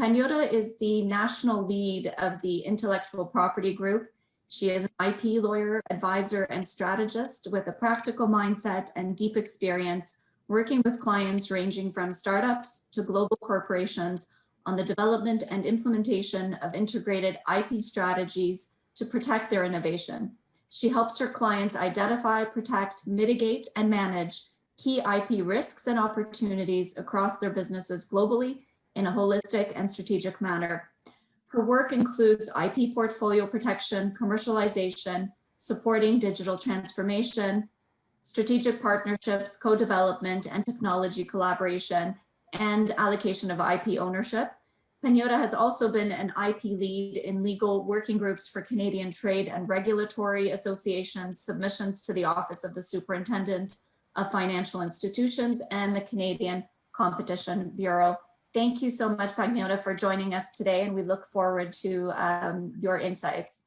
Panagiota is the national lead of the Intellectual Property Group. She is an IP lawyer, advisor, and strategist with a practical mindset and deep experience working with clients ranging from startups to global corporations on the development and implementation of integrated IP strategies to protect their innovation. She helps her clients identify, protect, mitigate, and manage key IP risks and opportunities across their businesses globally in a holistic and strategic manner. Her work includes IP portfolio protection, commercialization, supporting digital transformation, strategic partnerships, co-development, and technology collaboration, and allocation of IP ownership. Panagiota has also been an IP lead in legal working groups for Canadian trade and regulatory associations, submissions to the Office of the Superintendent of Financial Institutions, and the Canadian Competition Bureau. Thank you so much, Panagiota, for joining us today, and we look forward to your insights.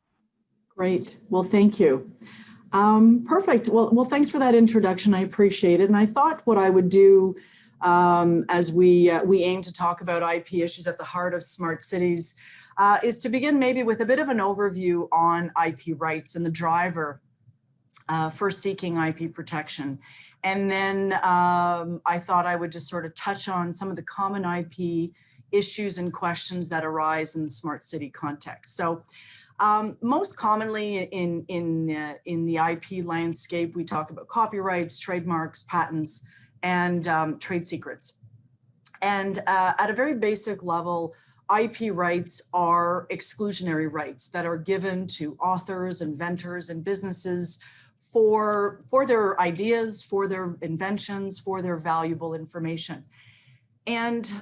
Great. Well, thank you. Perfect. Well, thanks for that introduction. I appreciate it. And I thought what I would do as we aim to talk about IP issues at the heart of smart cities is to begin maybe with a bit of an overview on IP rights and the driver for seeking IP protection. And then I thought I would just sort of touch on some of the common IP issues and questions that arise in the smart city context. So most commonly in the IP landscape, we talk about copyrights, trademarks, patents, and trade secrets. And at a very basic level, IP rights are exclusionary rights that are given to authors, inventors, and businesses for their ideas, for their inventions, for their valuable information. And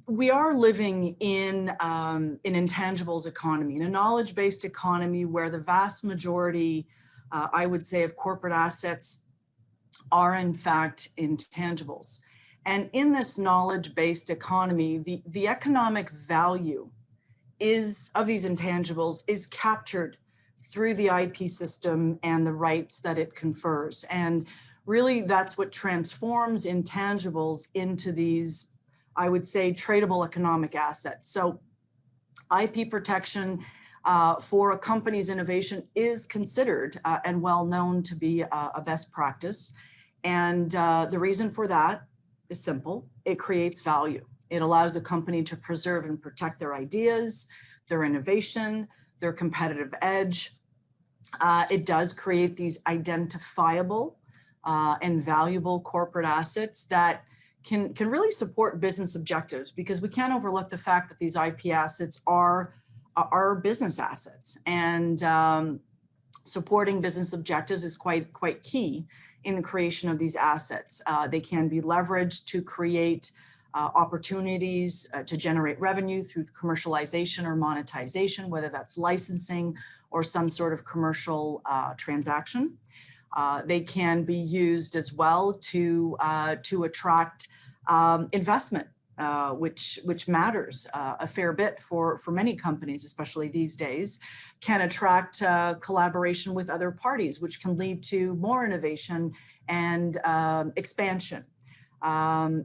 we are living in an intangibles economy, in a knowledge-based economy where the vast majority, I would say, of corporate assets are in fact intangibles. And in this knowledge-based economy, the economic value of these intangibles is captured through the IP system and the rights that it confers. And really that's what transforms intangibles into these, I would say, tradable economic assets. So IP protection for a company's innovation is considered and well known to be a best practice. And the reason for that is simple. It creates value. It allows a company to preserve and protect their ideas, their innovation, their competitive edge. It does create these identifiable and valuable corporate assets that can really support business objectives, because we can't overlook the fact that these IP assets are business assets, and supporting business objectives is quite key in the creation of these assets. They can be leveraged to create opportunities to generate revenue through commercialization or monetization, whether that's licensing or some sort of commercial transaction. They can be used as well to attract investment, which matters a fair bit for many companies, especially these days, can attract collaboration with other parties, which can lead to more innovation and expansion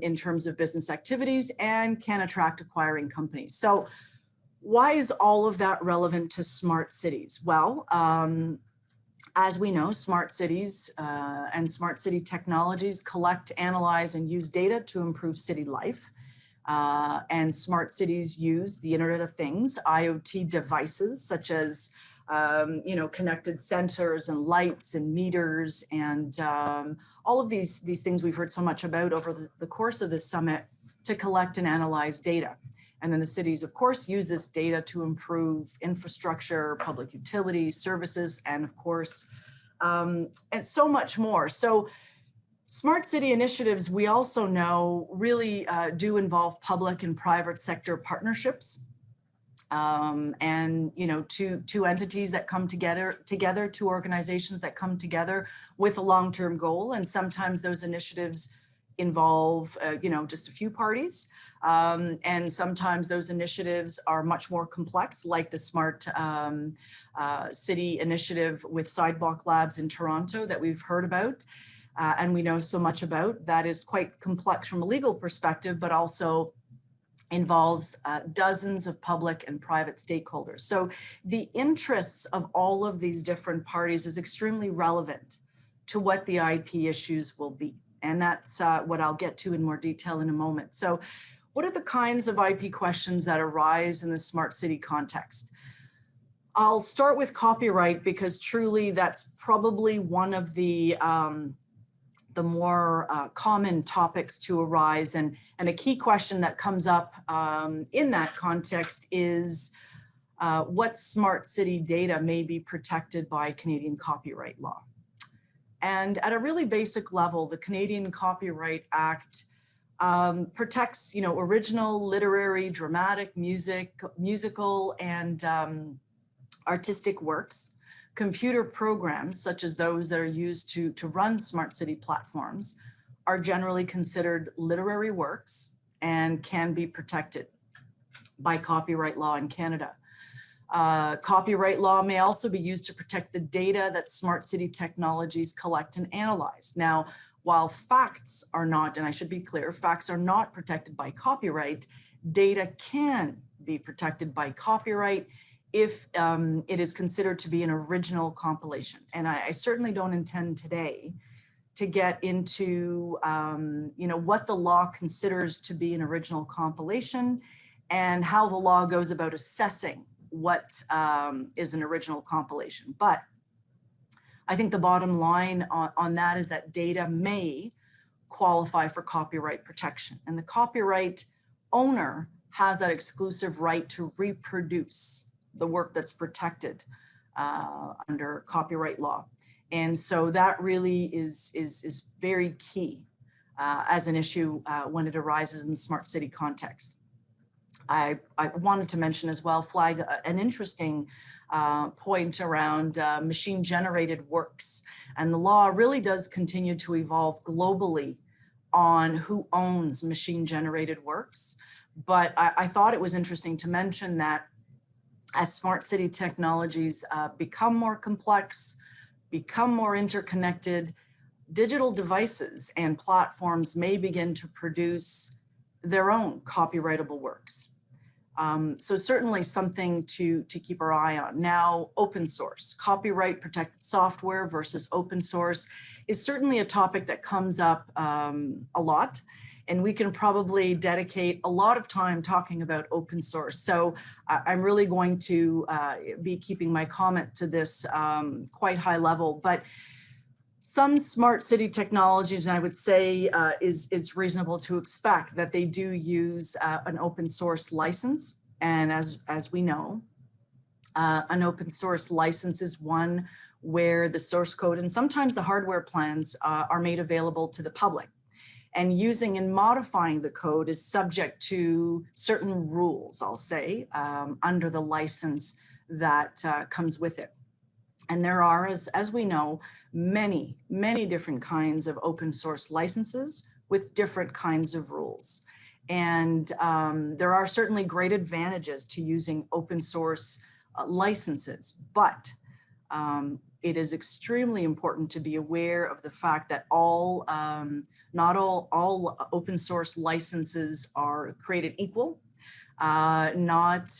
in terms of business activities, and can attract acquiring companies. So why is all of that relevant to smart cities? Well, as we know, smart cities and smart city technologies collect, analyze, and use data to improve city life. And smart cities use the Internet of Things, IoT devices such as connected sensors and lights and meters and all of these things we've heard so much about over the course of this summit to collect and analyze data. And then the cities, of course, use this data to improve infrastructure, public utilities, services, and of course, and so much more. So smart city initiatives, we also know, really do involve public and private sector partnerships. And two entities that come together, two organizations that come together with a long-term goal. And sometimes those initiatives involve, just a few parties. And sometimes those initiatives are much more complex, like the Smart City Initiative with Sidewalk Labs in Toronto that we've heard about. And we know so much about. That is quite complex from a legal perspective, but also involves dozens of public and private stakeholders. So the interests of all of these different parties is extremely relevant to what the IP issues will be. And that's what I'll get to in more detail in a moment. So what are the kinds of IP questions that arise in the smart city context? I'll start with copyright because truly that's probably one of the more common topics to arise. And a key question that comes up in that context is what smart city data may be protected by Canadian copyright law. And at a really basic level, the Canadian Copyright Act protects, original, literary, dramatic, musical, and artistic works. Computer programs, such as those that are used to run smart city platforms, are generally considered literary works and can be protected by copyright law in Canada. Copyright law may also be used to protect the data that smart city technologies collect and analyze. Now, while facts are not, and I should be clear, facts are not protected by copyright, data can be protected by copyright if it is considered to be an original compilation. And I certainly don't intend today to get into what the law considers to be an original compilation and how the law goes about assessing what is an original compilation. But I think the bottom line on that is that data may qualify for copyright protection. And the copyright owner has that exclusive right to reproduce the work that's protected under copyright law. And so that really is very key as an issue when it arises in the smart city context. I wanted to mention as well, flag an interesting point around machine generated works. And the law really does continue to evolve globally on who owns machine generated works. But I thought it was interesting to mention that as smart city technologies become more complex, become more interconnected, digital devices and platforms may begin to produce their own copyrightable works. So certainly something to keep our eye on. Now, open source, copyright protected software versus open source is certainly a topic that comes up a lot. And we can probably dedicate a lot of time talking about open source. So I'm really going to be keeping my comment to this quite high level. But some smart city technologies, and I would say it's reasonable to expect that they do use an open source license. And as we know, an open source license is one where the source code and sometimes the hardware plans are made available to the public. And using and modifying the code is subject to certain rules, I'll say, under the license that comes with it. And there are, as we know, many different kinds of open source licenses with different kinds of rules. And there are certainly great advantages to using open source licenses, but it is extremely important to be aware of the fact that not all open source licenses are created equal. Not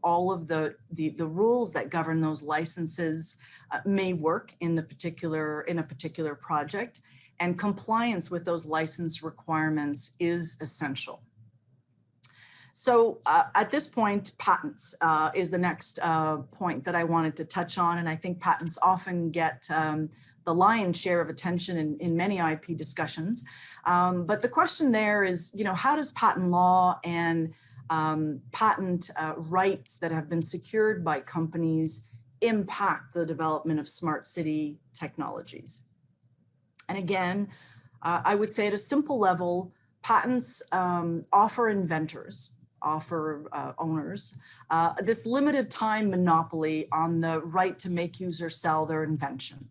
all of the rules that govern those licenses may work in a particular project, and compliance with those license requirements is essential. So at this point, patents is the next point that I wanted to touch on, and I think patents often get the lion's share of attention in many IP discussions. But the question there is, how does patent law and patent rights that have been secured by companies impact the development of smart city technologies? And again, I would say at a simple level, patents offer inventors, owners, this limited time monopoly on the right to make, use, or sell their invention.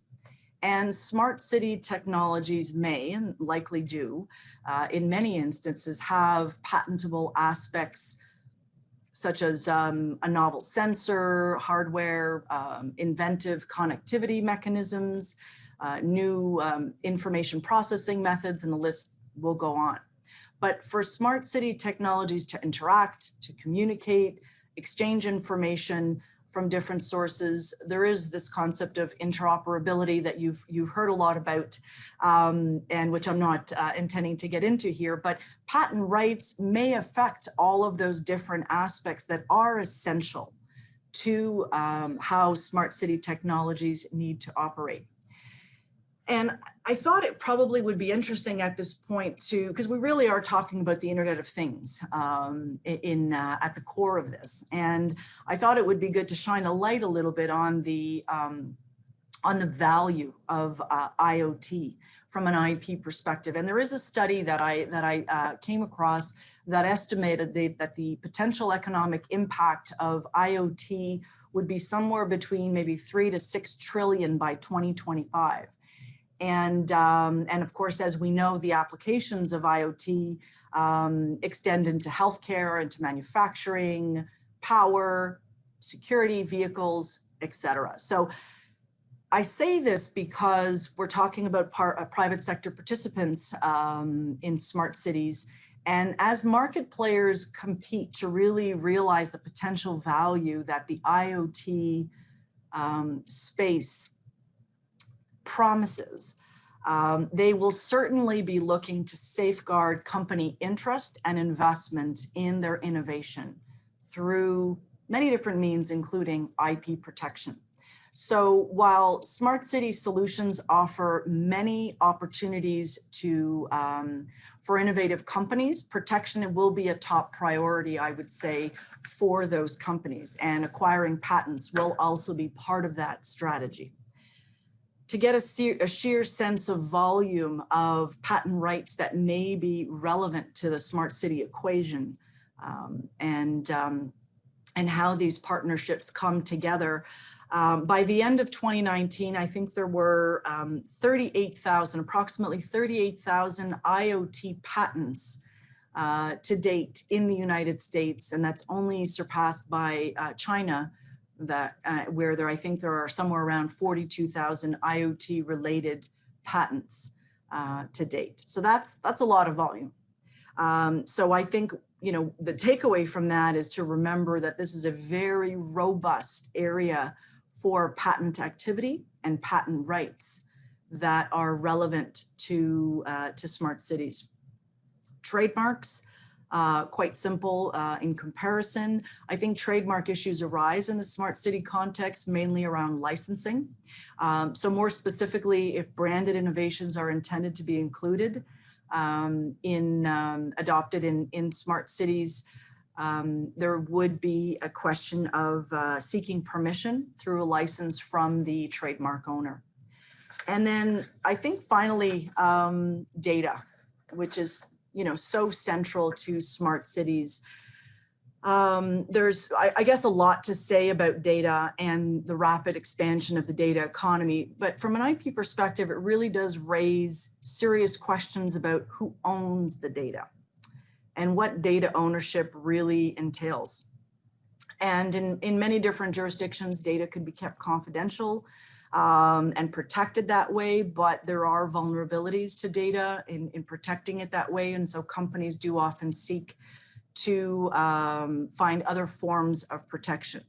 And smart city technologies may, and likely do, in many instances, have patentable aspects such as a novel sensor, hardware, inventive connectivity mechanisms, new information processing methods, and the list will go on. But for smart city technologies to interact, to communicate, exchange information from different sources, there is this concept of interoperability that you've heard a lot about, and which I'm not intending to get into here, but patent rights may affect all of those different aspects that are essential to how smart city technologies need to operate. And I thought it probably would be interesting at this point to, because we really are talking about the Internet of Things at the core of this. And I thought it would be good to shine a light a little bit on the value of IoT from an IP perspective. And there is a study that I came across that estimated that the potential economic impact of IoT would be somewhere between maybe 3 to 6 trillion by 2025. And of course, as we know, the applications of IoT extend into healthcare, into manufacturing, power, security, vehicles, etc. So I say this because we're talking about private sector participants in smart cities. And as market players compete to really realize the potential value that the IoT space promises, they will certainly be looking to safeguard company interest and investment in their innovation through many different means, including IP protection. So while smart city solutions offer many opportunities for innovative companies, protection will be a top priority, I would say, for those companies, and acquiring patents will also be part of that strategy. To get a sheer sense of volume of patent rights that may be relevant to the smart city equation, and how these partnerships come together. By the end of 2019, I think there were approximately 38,000 IoT patents to date in the United States, and that's only surpassed by China, where I think there are somewhere around 42,000 IoT related patents to date. So that's a lot of volume. So I think, the takeaway from that is to remember that this is a very robust area for patent activity and patent rights that are relevant to smart cities. Trademarks, quite simple in comparison. I think trademark issues arise in the smart city context, mainly around licensing. So more specifically, if branded innovations are intended to be included adopted in smart cities, there would be a question of seeking permission through a license from the trademark owner. And then I think finally, data, which is so central to smart cities. There's, I guess, a lot to say about data and the rapid expansion of the data economy, but from an IP perspective, it really does raise serious questions about who owns the data and what data ownership really entails. And in many different jurisdictions, data could be kept confidential and protected that way, but there are vulnerabilities to data in protecting it that way. And so companies do often seek to find other forms of protection.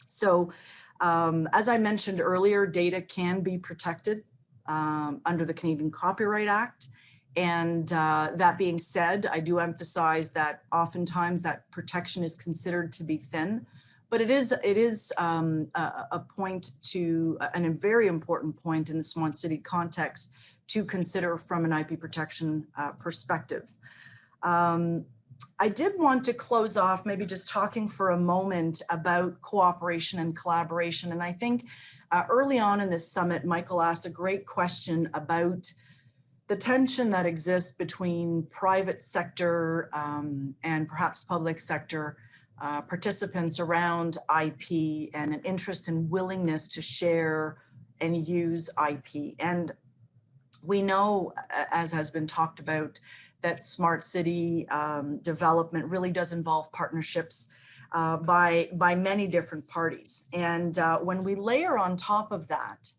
So as I mentioned earlier, data can be protected under the Canadian Copyright Act. And that being said, I do emphasize that oftentimes that protection is considered to be thin, but it is a point and a very important point in the smart city context to consider from an IP protection perspective. I did want to close off maybe just talking for a moment about cooperation and collaboration. And I think early on in this summit, Michael asked a great question about the tension that exists between private sector and perhaps public sector participants around IP and an interest and willingness to share and use IP. And we know, as has been talked about, that smart city development really does involve partnerships by many different parties. And when we layer on top of that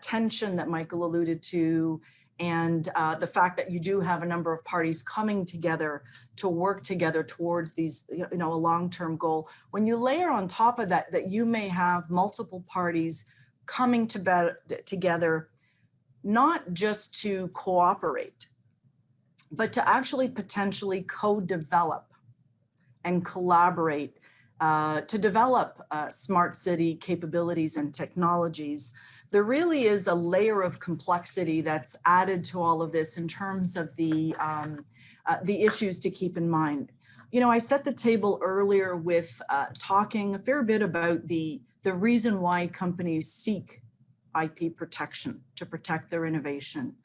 tension that Michael alluded to, and the fact that you do have a number of parties coming together to work together towards these, a long-term goal. When you layer on top of that, that you may have multiple parties coming together, not just to cooperate, but to actually potentially co-develop and collaborate to develop smart city capabilities and technologies. There really is a layer of complexity that's added to all of this in terms of the issues to keep in mind. I set the table earlier with talking a fair bit about the reason why companies seek IP protection to protect their innovation.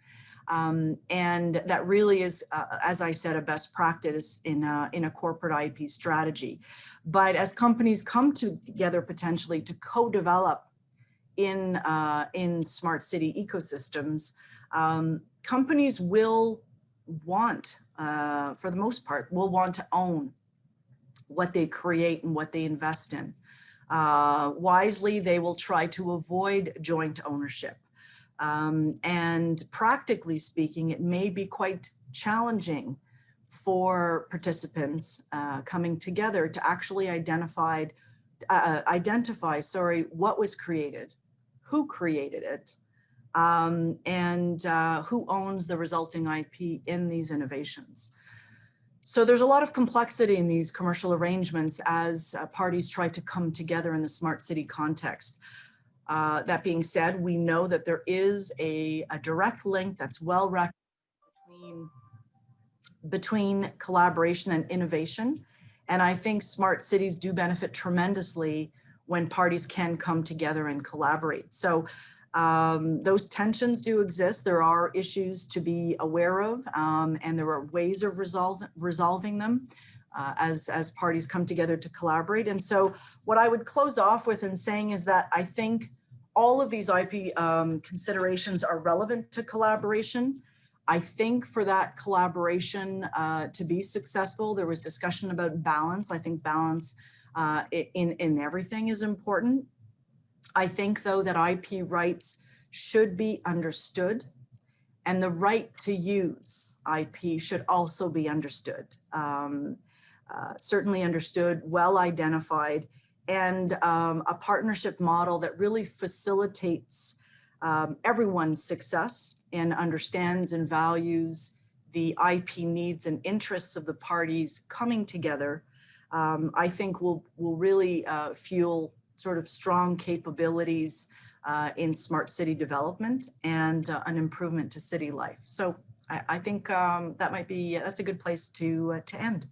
And that really is, as I said, a best practice in a corporate IP strategy. But as companies come together potentially to co-develop in smart city ecosystems, companies will want, for the most part, will want to own what they create and what they invest in. Wisely, they will try to avoid joint ownership. And practically speaking, it may be quite challenging for participants coming together to actually identify, what was created, who created it, and who owns the resulting IP in these innovations. So there's a lot of complexity in these commercial arrangements as parties try to come together in the smart city context. That being said, we know that there is a direct link that's well recognized between collaboration and innovation. And I think smart cities do benefit tremendously when parties can come together and collaborate. So those tensions do exist. There are issues to be aware of, and there are ways of resolving them as parties come together to collaborate. And so what I would close off with in saying is that I think all of these IP considerations are relevant to collaboration. I think for that collaboration to be successful, there was discussion about balance. I think balance in everything is important. I think, though, that IP rights should be understood, and the right to use IP should also be understood, certainly understood, well identified, and a partnership model that really facilitates everyone's success and understands and values the IP needs and interests of the parties coming together, I think will really fuel sort of strong capabilities in smart city development and an improvement to city life. So I think that might be, that's a good place to end.